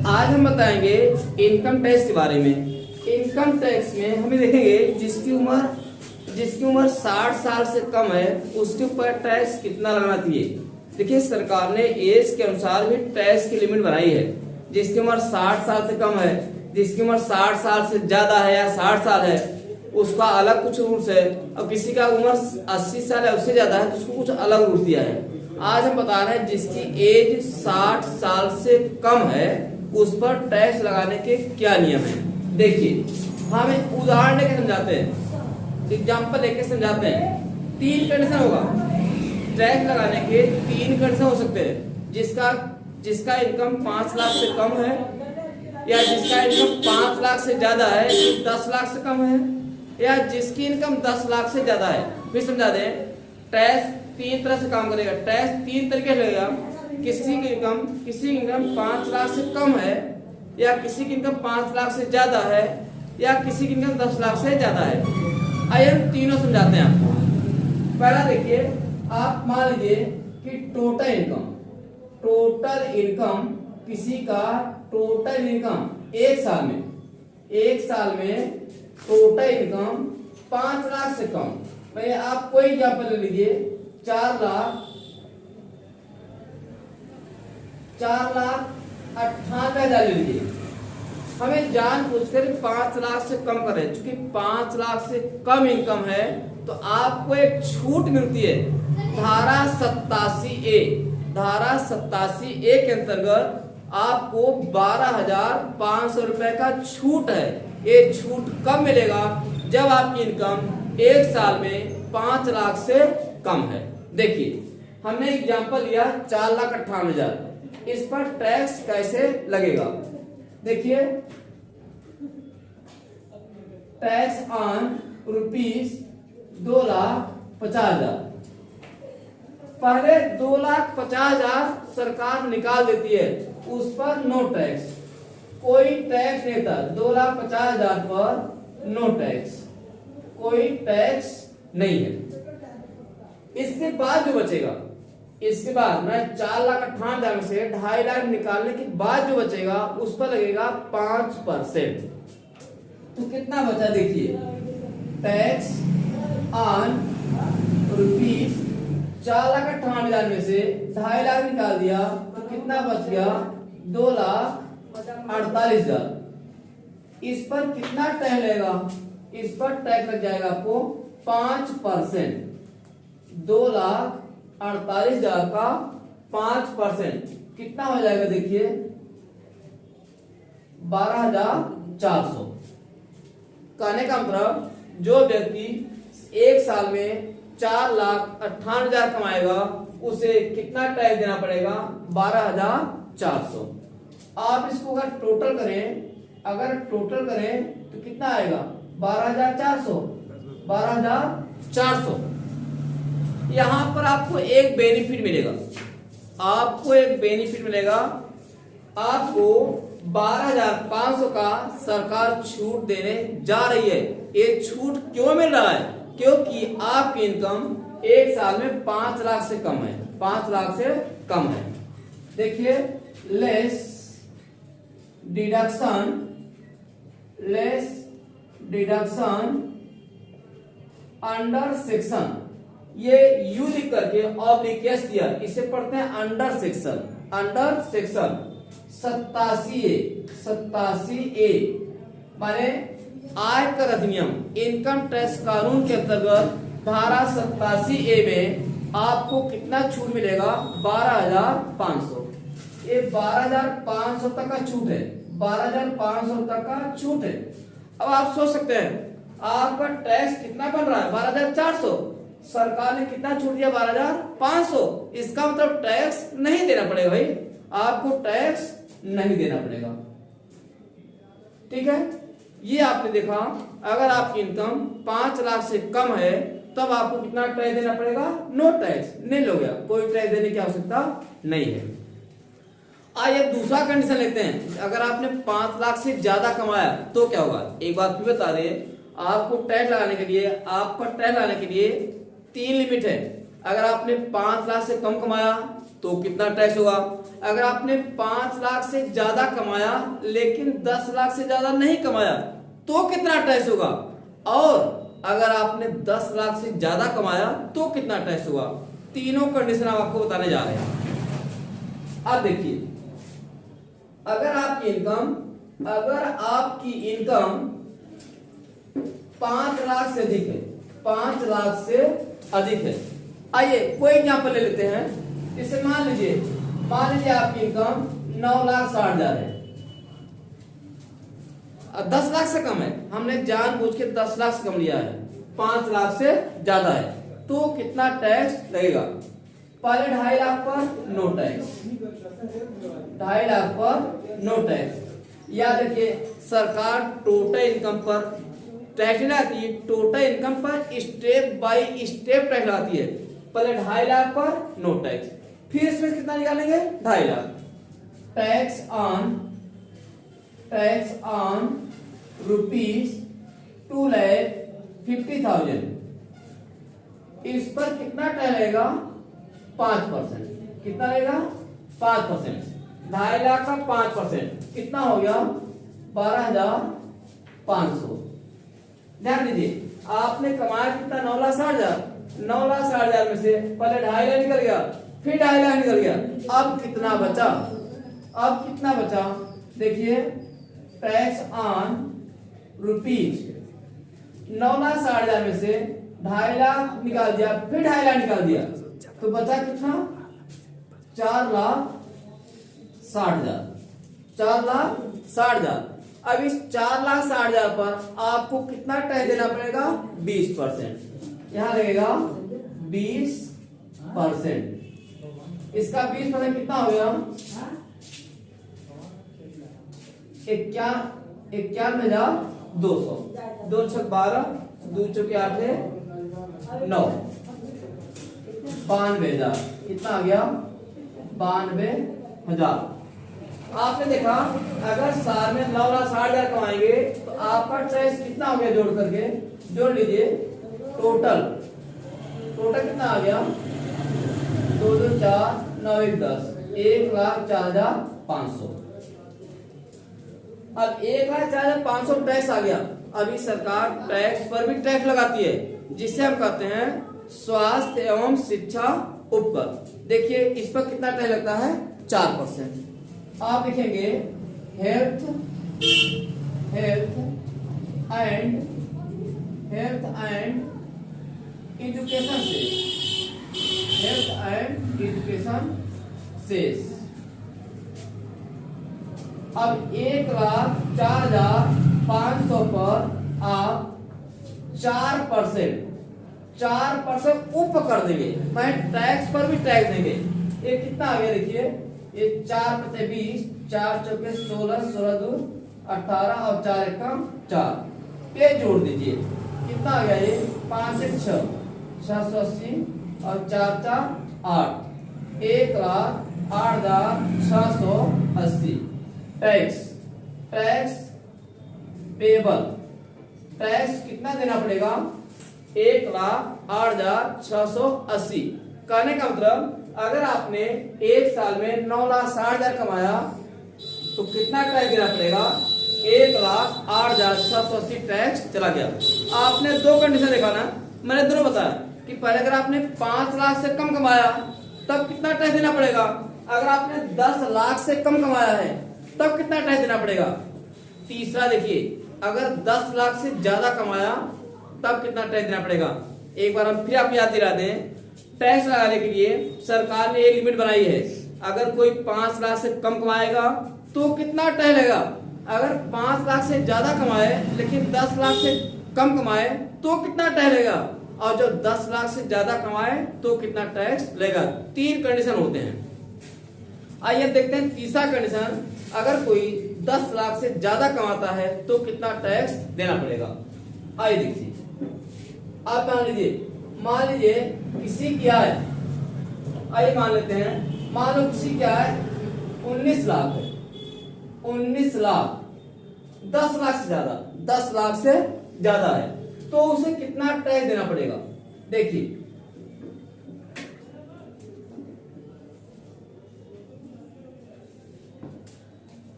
आज हम बताएंगे इनकम टैक्स के बारे में। इनकम टैक्स में हमें देखेंगे जिसकी उम्र 60 साल से कम है उसके ऊपर टैक्स कितना लगना चाहिए। देखिए सरकार ने एज के अनुसार भी टैक्स की लिमिट बनाई है। जिसकी उम्र 60 साल से कम है, जिसकी उम्र 60 साल से ज्यादा है या 60 साल है उसका अलग कुछ रूल्स है, और किसी का उम्र 80 साल है उससे ज्यादा है तो उसको कुछ अलग रूल्स दिया है। आज हम बता रहे हैं जिसकी एज 60 साल से कम है उस पर टैक्स लगाने के क्या नियम है। देखिए हम उदाहरण लेके समझाते हैं, एग्जाम्पल लेके समझाते हैं। 3 कंडीशन होगा टैक्स लगाने के, 3 कंडीशन हो सकते हैं। जिसका इनकम 5 लाख से कम है, या जिसका इनकम 5 लाख से ज्यादा है, 10 लाख से कम है, या जिसकी इनकम 10 लाख से ज्यादा है। फिर समझा दें, टैक्स 3 तरह से काम करेगा। टैक्स 3 तरीके से लगेगा। किसी की इनकम 5 लाख से कम है, या किसी की इनकम 5 लाख से ज्यादा है, या किसी की इनकम 10 लाख से ज्यादा है। आइए हम तीनों समझाते हैं आपको। पहला देखिए, आप मान लीजिए कि टोटल इनकम किसी का टोटल इनकम एक साल में टोटल इनकम 5 लाख से कम। भाई आप कोई एग्जाम्पल ले लीजिए, 4,98,000 ले लीजिए। हमें जानबूझकर 5 लाख से कम करें, क्योंकि 5 लाख से कम इनकम है तो आपको एक छूट मिलती है। धारा 87A के अंतर्गत आपको 12,500 रुपए का छूट है। ये छूट कब मिलेगा? जब आपकी इनकम एक साल में 5 लाख से कम है। देखिए हमने एग्जांपल लिया 4,58,000। इस पर टैक्स कैसे लगेगा? देखिए, टैक्स ऑन रुपीज 2,50,000। पहले 2,50,000 सरकार निकाल देती है, उस पर नो टैक्स, कोई टैक्स नहीं था। 2,50,000 पर नो टैक्स, कोई टैक्स नहीं है। इसके बाद जो बचेगा, इसके बाद मैं 4,58,000 में से 2.5 लाख निकालने के बाद जो बचेगा उस पर लगेगा 5%। तो कितना बचा? देखिए, टैक्स ऑन रुपीज 4,58,000 में से 2.5 लाख निकाल दिया तो कितना बच गया? 2,48,000। इस पर कितना टैक्स लगेगा? इस पर टैक्स लग जाएगा आपको 5%। 2,48,000 का 5% कितना हो जाएगा? देखिए 12,400। कहने का मतलब जो व्यक्ति एक साल में 4,58,000 कमाएगा उसे कितना टैक्स देना पड़ेगा? 12,400। आप इसको अगर टोटल करें तो कितना आएगा? 12,400। यहां पर आपको एक बेनिफिट मिलेगा। आपको 12,500 का सरकार छूट देने जा रही है। ये छूट क्यों मिल रहा है? क्योंकि आपकी इनकम एक साल में 5 लाख से कम है। 5 लाख से कम है। देखिए, लेस डिडक्शन अंडर सेक्शन, ये यू लिख करके ऑब्लिक एस दिया, इसे पढ़ते हैं अंडर सेक्शन 87A माने आयकर अधिनियम, इनकम टैक्स कानून के अंतर्गत धारा 87A में आपको कितना छूट मिलेगा? 12,500। ये 12,500 तक का छूट है। 12,500 तक का छूट है। अब आप सोच सकते हैं आपका टैक्स कितना बन रहा है? 12,400। सरकार ने कितना छूट दिया? 12,500। इसका मतलब टैक्स नहीं देना पड़ेगा। भाई आपको टैक्स नहीं देना पड़ेगा। ठीक है, ये आपने देखा। अगर आपकी इनकम 5 लाख से कम है तब आपको कितना टैक्स देना पड़ेगा? नो टैक्स, नील हो गया, कोई टैक्स देने की आवश्यकता नहीं है। आइए दूसरा कंडीशन लेते हैं। अगर आपने 5 लाख से ज्यादा कमाया तो क्या होगा? एक बात भी बता दें, आपको टैक्स लगाने के लिए 3 लिमिट है। अगर आपने 5 लाख से कम कमाया तो कितना टैक्स होगा? अगर आपने 5 लाख से ज्यादा कमाया लेकिन 10 लाख से ज्यादा नहीं कमाया तो कितना टैक्स होगा, और अगर आपने 10 लाख से ज्यादा कमाया तो कितना टैक्स होगा। तीनों कंडीशन हम आपको बताने जा रहे हैं। अब देखिए, अगर आपकी इनकम 5 लाख से अधिक है, 5 लाख से अधिक है। आइए कोई एग्जांपल ले लेते हैं। इसे मान लीजिए आपकी इनकम 9,60,000 है, 10 लाख से कम है। हमने जानबूझ के 10 लाख से कम लिया है, 5 लाख से ज्यादा है, तो कितना टैक्स लगेगा। पहले 2.5 लाख पर नो टैक्स, 2.5 लाख पर नो टैक्स। याद रखिए, सरकार टोटल इनकम पर टैक्स लगाती है, टोटल इनकम पर स्टेप बाय स्टेप टैक्स लगाती है। पहले 2.5 लाख पर नो टैक्स, फिर इसमें कितना निकालेंगे 2.5 लाख। टैक्स ऑन रुपीज 2,50,000, इस पर कितना टैक्स लगेगा 5%। कितना लगेगा 5%। 2.5 लाख का 5% कितना हो गया 12,500। ध्यान दीजिए, आपने कमाया कितना 9,60,000, 9,60,000 में से पहले 2.5 लाख निकल गया, फिर 2.5 लाख निकल गया। अब कितना बचा, देखिए, टैक्स ऑन रुपीज 9,60,000 में से 2.5 लाख निकाल दिया, फिर 2.5 लाख निकाल दिया, तो बचा कितना 4,60,000। 4,60,000। अब इस 4,60,000 पर आपको कितना टैक्स देना पड़ेगा 20%। यहां लगेगा 20%। इसका 20% कितना हो गया 51,200। 2 छक 12, 2 चौके 8 है 9, 92,000। कितना आ गया 92,000। आपने देखा, अगर साल में 9,60,000 कमाएंगे तो आपका टैक्स कितना हो गया, जोड़ लीजिए। टोटल कितना आ गया 2 2 4 9 1 10, 1,04,500। अब 1,04,500 टैक्स आ गया। अभी सरकार टैक्स पर भी टैक्स लगाती है, जिसे हम कहते हैं स्वास्थ्य एवं शिक्षा उपकर। देखिए, इस पर कितना टैक्स लगता है 4%। आप देखेंगे हेल्थ एंड एजुकेशन से अब 1,04,500 पर आप 4% उप कर देंगे, मैं टैक्स पर भी टैक्स देंगे। ये कितना आ गया, देखिए, ये 4 × 20, 4 चौके 16, 16 2 18 और 4 एकम 4 पे जोड़ दीजिए। कितना आ गया ये 5 1 6, 680 और 4 4 8, 1,08,680। टैक्स पेबल, टैक्स कितना देना पड़ेगा 1,08,680। कहने का मतलब, अगर आपने एक साल में 9,60,000 कमाया तो कितना टैक्स देना पड़ेगा 1,08,680 टैक्स चला गया। आपने 2 कंडीशन देखा ना, मैंने दोनों बताया कि पहले अगर आपने 5 लाख से कम कमाया तब कितना टैक्स देना पड़ेगा, अगर आपने 10 लाख से कम कमाया है तब कितना टैक्स देना पड़ेगा। तीसरा देखिए, अगर 10 लाख से ज्यादा कमाया तब कितना टैक्स देना पड़ेगा। एक बार हम फिर आप याद दिला दें, टैक्स लगाने के लिए सरकार ने एक लिमिट बनाई है। अगर कोई 5 लाख से कम कमाएगा तो कितना टैक्स लगेगा, अगर 5 लाख से ज्यादा कमाए लेकिन 10 लाख से कम कमाए तो कितना टैक्स लगेगा, और जो 10 लाख से ज्यादा कमाए तो कितना टैक्स लगेगा। 3 कंडीशन होते हैं। आइए देखते हैं तीसरा कंडीशन, अगर कोई 10 लाख से ज्यादा कमाता है तो कितना टैक्स देना पड़ेगा। आइए देखिए, आप मान लीजिए किसी की आय, आइए मान लेते हैं, मान लो किसी की आय 19 लाख है, 19 लाख 10 लाख से ज्यादा, 10 लाख से ज्यादा है तो उसे कितना टैक्स देना पड़ेगा। देखिए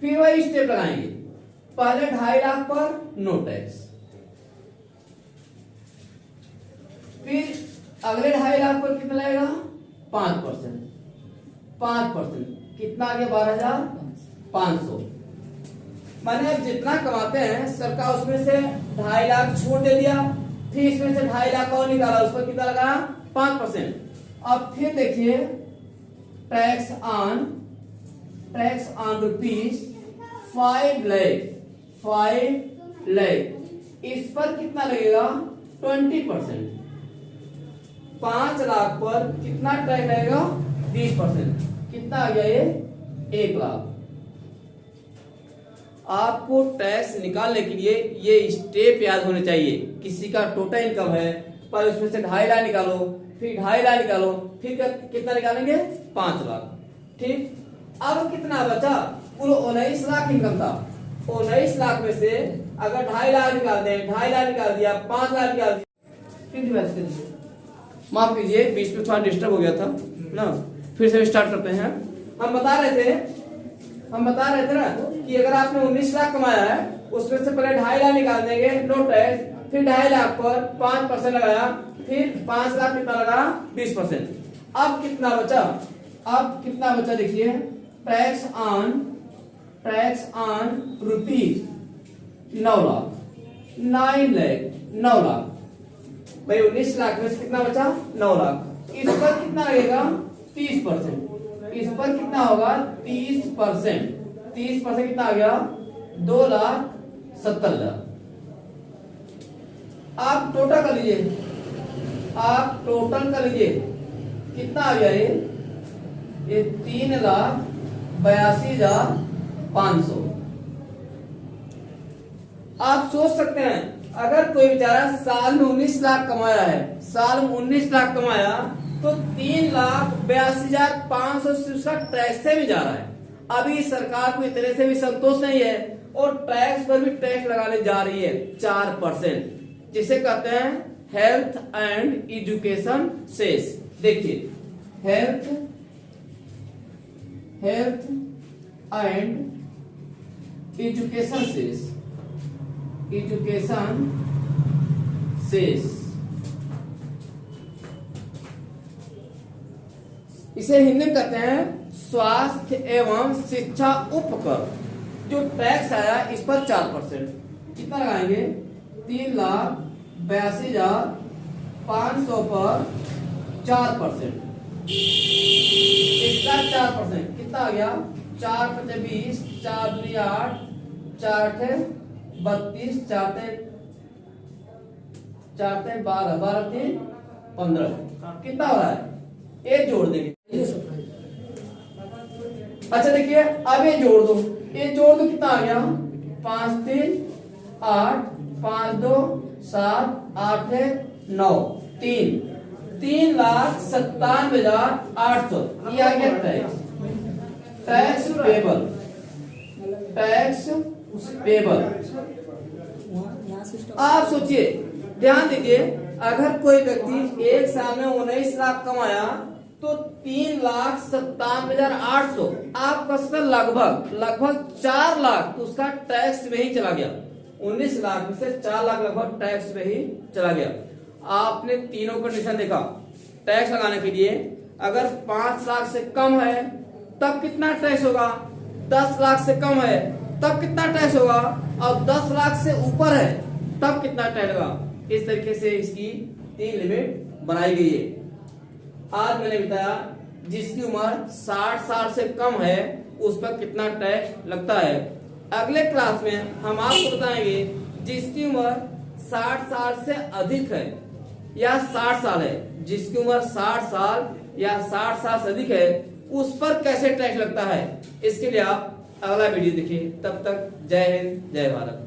फिर वही स्टेप लगाएंगे, पहले 2.5 लाख पर नो टैक्स, फिर अगले 2.5 लाख पर कितना लगेगा 5%, 5% कितना आ गया 12,500। माने अब जितना कमाते हैं सरकार उसमें से 2.5 लाख छूट दे दिया, फिर इसमें से 2.5 लाख और निकाला, उस पर कितना लगा 5%। अब फिर देखिए टैक्स ऑन रुपीज 5 लाख, इस पर कितना लगेगा 20%। 5 लाख पर कितना टैक्स लगेगा 20%, कितना आ गया ये 1 लाख। आपको टैक्स निकालने के लिए ये स्टेप याद होने चाहिए। किसी का टोटल इनकम है, पर उसमें से 2.5 लाख निकालो, फिर 2.5 लाख निकालो, फिर कितना निकालेंगे 5 लाख। ठीक, अब कितना बचा, कुल 19 लाख इनकम था, 19 लाख में से अगर 2.5 लाख निकाल दें, 2.5 लाख निकाल दिया, 5 लाख निकाल दिया, फिर डिवाइड कर दीजिए। माफ कीजिए बीच में थोड़ा डिस्टर्ब हो गया था ना, फिर से स्टार्ट करते हैं। हम बता रहे थे ना कि अगर आपने 19 लाख कमाया है, उसमें से पहले 2.5 लाख निकाल देंगे नो टैक्स, फिर 2.5 लाख पर 5% लगाया, फिर 5 लाख कितना लगा 20%। अब कितना बचा देखिए, tax on rupees 9 lakh, 9 lakh भाई 19 लाख में से कितना बचा 9 लाख। इस पर कितना लगेगा 30%, इस पर कितना होगा 30%, 30% कितना आ गया 2,70,000। आप टोटल कर लीजिए, कितना आ गया ये 3,82,500। आप सोच सकते हैं अगर कोई बेचारा साल में 19 लाख कमाया है, तो 3,82,500 से उसका टैक्स से भी जा रहा है। अभी सरकार को इतने से भी संतोष नहीं है और टैक्स पर भी टैक्स लगाने जा रही है 4%, जिसे कहते हैं हेल्थ एंड एजुकेशन सेस। देखिए हेल्थ एंड एजुकेशन सेस, इसे हिंदी में कहते हैं स्वास्थ्य एवं शिक्षा उपकर। जो टैक्स आया इस पर 4%, कितना लगाएंगे 3,82,500 पर 4%, इसका 4% कितना आ गया 4 × 20, 4 × 8, 4 × 32, 4 × 12, 12 × 3 15, कितना हो रहा है ये जोड़ देंगे। अच्छा देखिए अब ये जोड़ दो कितना आ गया 5 × 3 8, 5 × 2 7, 8 × 9 3,97,800। ये आ गया टैक्स पेबल। आप सोचिए, ध्यान दीजिए, अगर कोई व्यक्ति एक साल में 19 लाख कमाया तो 3,97,800 आपका लगभग 4 लाख तो उसका टैक्स में ही चला गया। 19 लाख में से 4 लाख लगभग टैक्स में ही चला गया। आपने तीनों कंडीशन देखा टैक्स लगाने के लिए। अगर 5 लाख से कम है तब कितना टैक्स होगा, 10 लाख से कम है तब कितना टैक्स होगा, और 10 लाख से ऊपर है तब कितना टैक्स होगा। इस तरीके से इसकी 3 लिमिट बनाई गई है। आज मैंने बताया जिसकी उम्र 60 साल से कम है उस पर कितना टैक्स लगता है। अगले क्लास में हम आपको बताएंगे जिसकी उम्र 60 साल से अधिक है या 60 साल है, जिसकी उम्र 60 साल या 60 साल से अधिक है उस पर कैसे टैक्स लगता है। इसके लिए आप अगला वीडियो देखिए। तब तक जय हिंद जय भारत।